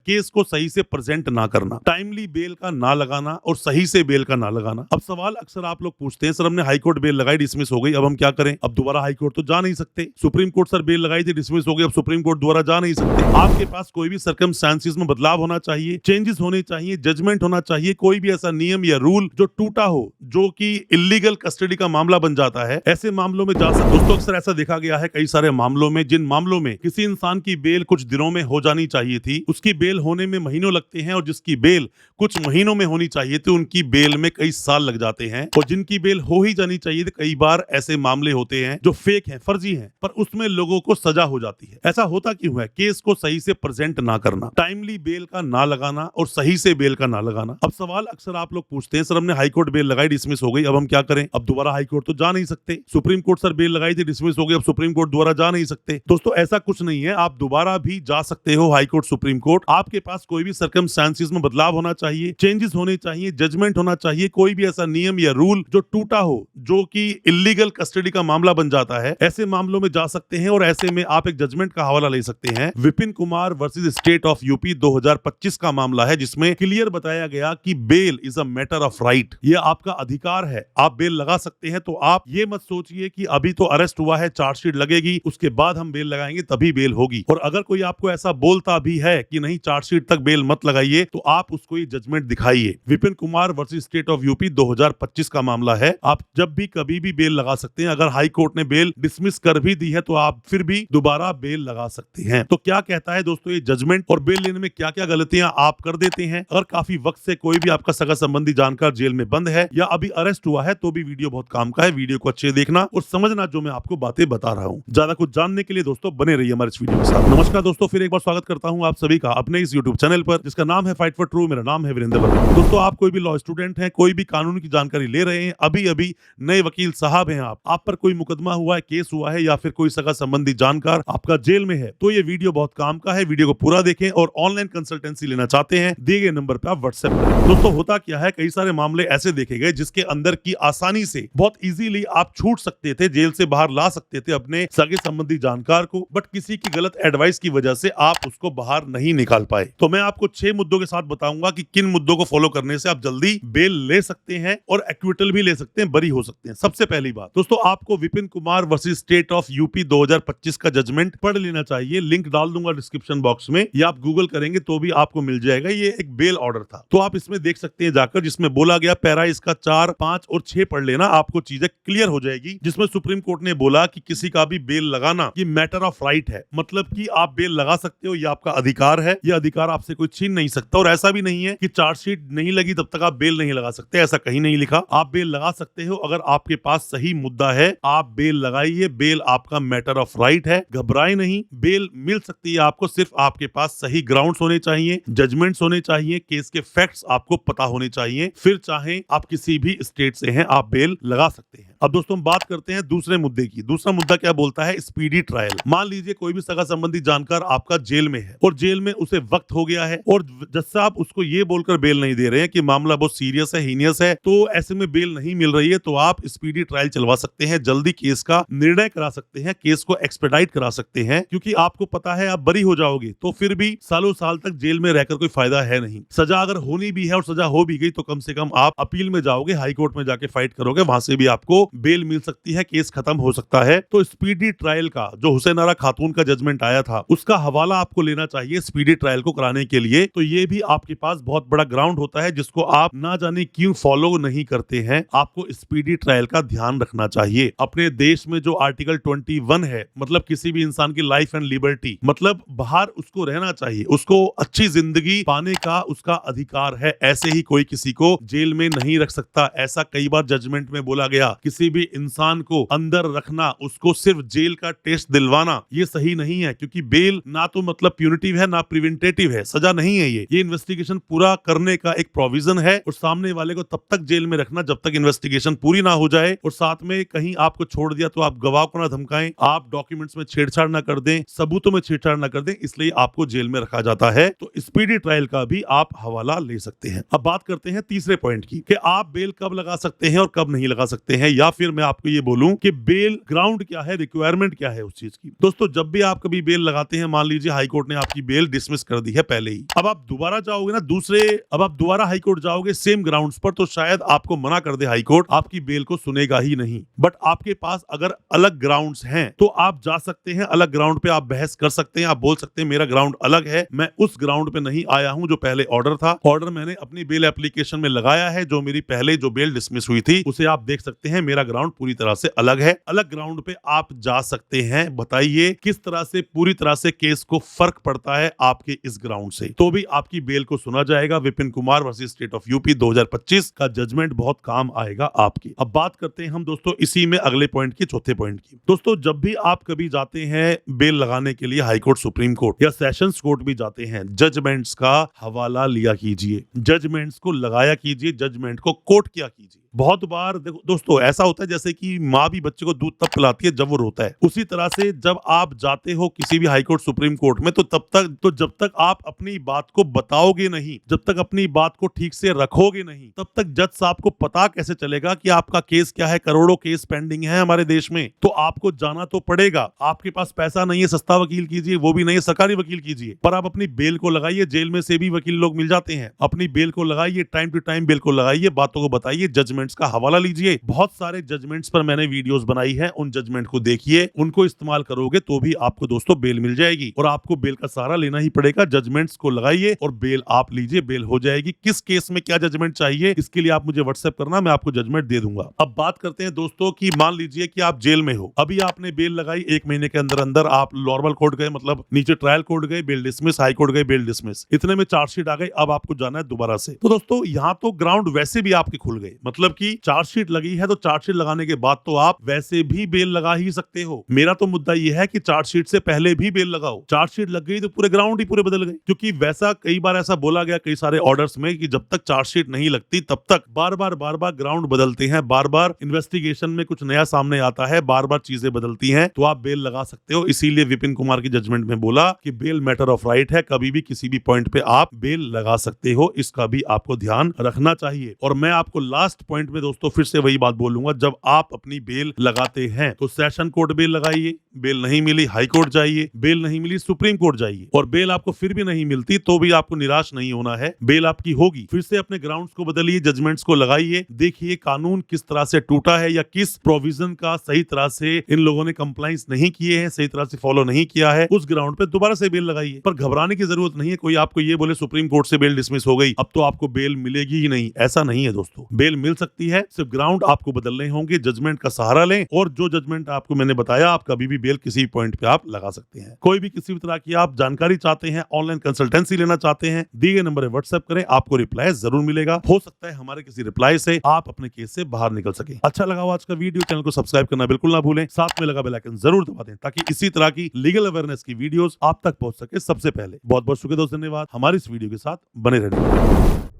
Case को सही से प्रेजेंट ना करना, टाइमली बेल का ना लगाना और सही से बेल का ना लगाना। अब सवाल अक्सर आप लोग पूछते हैं, सर हमने हाई कोर्ट बेल लगाई, डिसमिस हो गई, अब हम क्या करें? अब दोबारा हाई कोर्ट तो जा नहीं सकते। सुप्रीम कोर्ट सर बेल लगाई थी, डिसमिस हो गई, अब सुप्रीम कोर्ट दोबारा जा नहीं सकते। आपके पास कोई भी सर्कमस्टेंसेस में बदलाव होना चाहिए, चेंजेस होने चाहिए, जजमेंट होना चाहिए, कोई भी ऐसा नियम या रूल जो टूटा हो, जो कि इलीगल कस्टडी का मामला बन जाता है, ऐसे मामलों में जा सकते। दोस्तों अक्सर ऐसा देखा गया है कई सारे मामलों में, जिन मामलों में किसी इंसान की बेल कुछ दिनों में हो जानी चाहिए थी, उसकी बेल होने में महीनों लगते हैं, और जिसकी बेल कुछ महीनों में होनी चाहिए थी उनकी बेल में कई साल लग जाते हैं, और जिनकी बेल हो ही जानी चाहिए थी, कई बार ऐसे मामले होते हैं जो फेक हैं, फर्जी हैं, पर उसमें लोगों को सजा हो जाती है। ऐसा होता क्यों है? केस को सही से प्रेजेंट ना करना, टाइमली बेल का ना लगाना और सही से बेल का ना लगाना। अब सवाल अक्सर आप लोग पूछते हैं, सर हमने हाई कोर्ट बेल लगाई, डिसमिस हो गई, अब हम क्या करें? अब दोबारा हाई कोर्ट तो जा नहीं सकते। सुप्रीम कोर्ट सर बेल लगाई थी, डिसमिस हो गई, अब सुप्रीम कोर्ट दोबारा जा नहीं सकते। दोस्तों ऐसा कुछ नहीं है, आप दोबारा भी जा सकते हो हाई कोर्ट, सुप्रीम कोर्ट। आपके पास कोई भी सर्कमस्टेंसेस में बदलाव होना चाहिए, चेंजेस होने चाहिए, जजमेंट होना चाहिए, कोई भी ऐसा नियम या रूल जो टूटा हो, जो कि इलीगल कस्टडी का मामला बन जाता है, ऐसे मामलों में जा सकते हैं, और ऐसे में आप एक जजमेंट का हवाला ले सकते हैं। Vipin Kumar versus state of UP 2025 का मामला है, जिसमें क्लियर बताया गया कि bail is a matter of right, ये आपका अधिकार है, आप बेल लगा सकते हैं। तो आप ये मत सोचिए कि अभी तो अरेस्ट हुआ है, चार्जशीट लगेगी, उसके बाद हम बेल लगाएंगे तभी बेल होगी। और अगर कोई आपको ऐसा बोलता भी है कि नहीं चार्जशीट तक बेल मत लगाइए, तो आप उसको ये जजमेंट दिखाइए। Vipin Kumar versus state of UP 2025 का मामला है। आप जब भी कभी भी बेल लगा सकते हैं। अगर हाई कोर्ट ने बेल डिसमिस कर भी दी है तो आप फिर भी दोबारा बेल लगा सकते हैं। तो क्या कहता है दोस्तों ये जजमेंट, और बेल लेने में क्या क्या गलतियां आप कर देते हैं? अगर काफी वक्त से कोई भी आपका सगा संबंधी जानकर जेल में बंद है या अभी अरेस्ट हुआ है, तो भी वीडियो बहुत काम का है। वीडियो को अच्छे देखना और समझना जो मैं आपको बातें बता रहा हूँ। ज्यादा कुछ जानने के लिए दोस्तों बने रहिए हमारे इस वीडियो के साथ। नमस्कार दोस्तों, फिर एक बार स्वागत करता हूँ आप सभी का अपने इस यूट्यूब चैनल पर, जिसका नाम है फाइट फॉर ट्रू। मेरा नाम है वीरेंद्र वर्मा। दोस्तों आप कोई भी लॉ स्टूडेंट हैं, कोई भी कानून की जानकारी ले रहे हैं, अभी अभी नए वकील साहब हैं, आप पर कोई मुकदमा हुआ है, केस हुआ है, या फिर कोई सगा संबंधी जानकार आपका जेल में है, तो ये वीडियो बहुत काम का है। वीडियो को पूरा देखें, और ऑनलाइन कंसल्टेंसी लेना चाहते हैं, दिए गए नंबर पर आप व्हाट्सएप करें। दोस्तों होता क्या है, कई सारे मामले ऐसे देखे गए जिसके अंदर की आसानी से बहुत इजीली आप छूट सकते थे, जेल से बाहर ला सकते थे अपने सगे संबंधी जानकार को, बट किसी की गलत एडवाइस की वजह से आप उसको बाहर नहीं निकाल पाए। तो मैं आपको 6 मुद्दों के साथ बताऊंगा कि किन मुद्दों को फॉलो करने से आप जल्दी बेल ले सकते हैं और एक्विटल भी ले सकते हैं, बरी हो सकते हैं। सबसे पहली बात दोस्तों, आपको Vipin Kumar versus state of UP 2025 का जजमेंट पढ़ लेना चाहिए। लिंक डाल दूंगा डिस्क्रिप्शन बॉक्स में, या आप गूगल करेंगे तो भी आपको मिल जाएगा। ये एक बेल ऑर्डर था, तो आप इसमें देख सकते हैं जाकर, जिसमें बोला गया, पैरा इसका 4, 5 और 6 पढ़ लेना, आपको चीजें क्लियर हो जाएगी। जिसमें सुप्रीम कोर्ट ने बोला कि किसी का भी बेल लगाना ये मैटर ऑफ राइट है, मतलब कि आप बेल लगा सकते हो, ये आपका अधिकार है, ये अधिकार आपसे कोई छीन नहीं सकता। और ऐसा भी नहीं है कि चार्जशीट नहीं लगी तब तक आप बेल नहीं लगा सकते, ऐसा कहीं नहीं लिखा। आप बेल लगा सकते हो, अगर आपके पास सही मुद्दा है आप बेल लगाइए। बेल आपका मैटर ऑफ राइट है, घबराए नहीं, बेल मिल सकती है आपको। सिर्फ आपके पास सही ग्राउंड्स होने चाहिए, जजमेंट्स होने चाहिए, केस के फैक्ट्स आपको पता होने चाहिए, फिर चाहे आप किसी भी स्टेट से हैं आप बेल लगा सकते हैं। अब दोस्तों हम बात करते हैं दूसरे मुद्दे की। दूसरा मुद्दा क्या बोलता है? Speedy trial. मान लीजिए कोई भी सगा संबंधी जानकार आपका जेल में है, और जेल में उसे वक्त हो गया है, और जज साहब उसको ये बोलकर बेल नहीं दे रहे हैं कि मामला बहुत सीरियस है, हीनियस है, तो ऐसे में बेल नहीं मिल रही है, तो आप स्पीडी ट्रायल चलवा सकते हैं, जल्दी केस का निर्णय करा सकते हैं, केस को एक्सपेडाइट करा सकते हैं, क्योंकि आपको पता है आप बरी हो जाओगे, तो फिर भी सालों साल तक जेल में रहकर कोई फायदा है नहीं। सजा अगर होनी भी है और सजा हो भी गई, तो कम से कम आप अपील में जाओगे, हाई कोर्ट में जाके फाइट करोगे, वहां से भी आपको बेल मिल सकती है, केस खत्म हो सकता है। तो स्पीडी ट्रायल का जो हुसैन आरा खातून का जजमेंट आया था, उसका हवाला आपको लेना चाहिए स्पीडी ट्रायल को कराने के लिए। तो ये भी आपके पास बहुत बड़ा ग्राउंड होता है, जिसको आप ना जाने क्यों फॉलो नहीं करते हैं। आपको स्पीडी ट्रायल का ध्यान रखना चाहिए। अपने देश में जो आर्टिकल 21 है, मतलब किसी भी इंसान की लाइफ एंड लिबर्टी, मतलब बाहर उसको रहना चाहिए, उसको अच्छी जिंदगी पाने का उसका अधिकार है। ऐसे ही कोई किसी को जेल में नहीं रख सकता। ऐसा कई बार जजमेंट में बोला गया। किसी भी इंसान को अंदर रखना, उसको सिर्फ जेल का टेस्ट दिलवाना, ये सही नहीं है, क्योंकि बेल ना तो मतलब प्यूनिटिव है ना प्रिवेंटेटिव है, सजा नहीं है। ये इन्वेस्टिगेशन पूरा करने का एक प्रोविजन है, और सामने वाले को तब तक जेल में रखना जब तक इन्वेस्टिगेशन पूरी ना हो जाए। और साथ में कहीं आपको छोड़ दिया तो आप गवाह को ना धमकाएं, आप डॉक्यूमेंट्स में छेड़छाड़ ना कर दें, सबूतों में छेड़छाड़ ना कर दें, इसलिए आपको जेल में रखा जाता है। तो स्पीडी ट्रायल का भी आप हवाला ले सकते हैं। अब बात करते हैं तीसरे पॉइंट की, कि आप बेल कब लगा सकते हैं और कब नहीं लगा सकते हैं, या या फिर मैं आपको ये बोलूं कि बेल ग्राउंड क्या है, रिक्वायरमेंट क्या है उस चीज की। दोस्तों जब भी आप कभी बेल लगाते हैं, मान लीजिए हाई कोर्ट ने आपकी बेल डिसमिस कर दी है पहले ही, अब आप दोबारा जाओगे ना अब आप दोबारा हाई कोर्ट जाओगे सेम ग्राउंड्स पर, तो शायद आपको मना कर दे हाई कोर्ट, आपकी बेल को सुनेगा ही नहीं। बट आपके पास अगर अलग ग्राउंड्स हैं तो आप जा सकते हैं, अलग ग्राउंड पे आप बहस कर सकते हैं, आप बोल सकते हैं मेरा ग्राउंड अलग है, मैं उस ग्राउंड पे नहीं आया हूं जो पहले ऑर्डर था, ऑर्डर मैंने अपनी बेल एप्लीकेशन में लगाया है, जो मेरी पहले जो बेल डिसमिस हुई थी उसे आप देख सकते हैं, मेरा ग्राउंड पूरी तरह से अलग है। अलग ग्राउंड पे आप जा सकते हैं। बताइए किस तरह से पूरी तरह से केस को फर्क पड़ता है आपके इस ग्राउंड से, तो भी आपकी बेल को सुना जाएगा। Vipin Kumar versus state of UP 2025 का जजमेंट बहुत काम आएगा आपकी। अब बात करते हैं हम दोस्तों इसी में अगले पॉइंट की, चौथे पॉइंट की। दोस्तों जब भी आप कभी जाते हैं बेल लगाने के लिए हाई कोर्ट, सुप्रीम कोर्ट या सेशंस कोर्ट भी जाते हैं, जजमेंट्स का हवाला लिया कीजिए, जजमेंट्स को लगाया कीजिए, जजमेंट को कोट किया कीजिए। बहुत बार देखो दोस्तों ऐसा होता है जैसे कि माँ भी बच्चे को दूध तब पिलाती है जब वो रोता है, उसी तरह से जब आप जाते हो किसी भी हाई कोर्ट, सुप्रीम कोर्ट में, तो जब तक आप अपनी बात को बताओगे नहीं, जब तक अपनी बात को ठीक से रखोगे नहीं, तब तक जज साहब को पता कैसे चलेगा कि आपका केस क्या है। करोड़ों केस पेंडिंग है हमारे देश में, तो आपको जाना तो पड़ेगा। आपके पास पैसा नहीं है, सस्ता वकील कीजिए, वो भी नहीं है सरकारी वकील कीजिए, पर आप अपनी बेल को लगाइए। जेल में से भी वकील लोग मिल जाते हैं, अपनी बेल को लगाइए, टाइम टू टाइम बेल को लगाइए, बातों को बताइए, जजमेंट्स का हवाला लीजिए। बहुत सारे जजमेंट्स पर मैंने वीडियोस बनाई है, उन जजमेंट को देखिए, उनको इस्तेमाल करोगे तो भी आपको दोस्तों बेल मिल जाएगी, और आपको बेल का सहारा लेना ही पड़ेगा। जजमेंट्स को लगाइए और बेल आप लीजिए, बेल हो जाएगी। किस केस में क्या जजमेंट चाहिए इसके लिए आप मुझे व्हाट्सएप करना, मैं आपको जजमेंट दे दूंगा। अब बात करते हैं दोस्तों कि मान लीजिए कि आप जेल में हो, अभी आपने बेल लगाई, 1 महीने के अंदर अंदर आप नॉर्मल कोर्ट गए, मतलब नीचे ट्रायल कोर्ट गए, बेल डिसमिस, हाई कोर्ट गए, बेल डिसमिस, इतने में चार्जशीट आ गई, अब आपको जाना है दोबारा से। तो दोस्तों यहाँ तो ग्राउंड वैसे भी आपके खुल गए, मतलब कि चार्जशीट लगी है तो चार्जशीट लगाने के बाद तो आप वैसे भी बेल लगा ही सकते हो। मेरा तो मुद्दा यह है कि चार्जशीट से पहले भी बेल लगाओ, चार्जशीट लग गई तो पूरे ग्राउंड ही पूरे बदल गए, क्योंकि वैसा कई बार ऐसा बोला गया कई सारे ऑर्डर्स में कि जब तक चार्जशीट नहीं लगती तब तक बार बार ग्राउंड बदलते हैं, बार बार इन्वेस्टिगेशन में कुछ नया सामने आता है, बार बार चीजें बदलती हैं, तो आप बेल लगा सकते हो। इसीलिए विपिन कुमार की जजमेंट में बोला कि बेल मैटर ऑफ राइट है, कभी भी किसी भी पॉइंट पे आप बेल लगा सकते हो, इसका भी आपको ध्यान रखना चाहिए। और मैं आपको लास्ट पॉइंट में दोस्तों फिर से वही बात बोलूंगा, जब आप अपनी बेल लगाते हैं तो सेशन कोर्ट बेल लगाइए, बेल नहीं मिली हाई कोर्ट जाइए, बेल नहीं मिली सुप्रीम कोर्ट जाइए, और बेल आपको फिर भी नहीं मिलती तो भी आपको निराश नहीं होना है, बेल आपकी होगी। फिर से अपने ग्राउंड्स को बदलिए, जजमेंट्स को लगाइए, देखिए कानून किस तरह से टूटा है या किस प्रोविजन का सही तरह से इन लोगों ने कंप्लाइंस नहीं किए हैं, सही तरह से फॉलो नहीं किया है, उस ग्राउंड पे दोबारा से बेल लगाइए। पर घबराने की जरूरत नहीं है, कोई आपको ये बोले सुप्रीम कोर्ट से बेल डिसमिस हो गई अब तो आपको बेल मिलेगी ही नहीं, ऐसा नहीं है दोस्तों। बेल मिल सकती है, सिर्फ ग्राउंड आपको बदलने होंगे, जजमेंट का सहारा लें, और जो जजमेंट आपको मैंने बताया आप कभी भी बेल किसी पॉइंट पे आप लगा सकते हैं। कोई भी किसी भी तरह की आप जानकारी चाहते हैं, ऑनलाइन कंसल्टेंसी लेना चाहते हैं, दिए गए नंबर पर व्हाट्सएप करें, आपको रिप्लाई जरूर मिलेगा। हो सकता है हमारे किसी रिप्लाई से आप अपने केस से बाहर निकल सके। अच्छा लगा हो आज का वीडियो, चैनल को सब्सक्राइब करना बिल्कुल ना भूलें, साथ में लगा बेल आइकन जरूर दबा दें ताकि इसी तरह की लीगल अवेयरनेस की वीडियोस आप तक पहुंच सके सबसे पहले। बहुत बहुत शुक्रिया दोस्तों, धन्यवाद हमारी इस वीडियो के साथ बने रहने।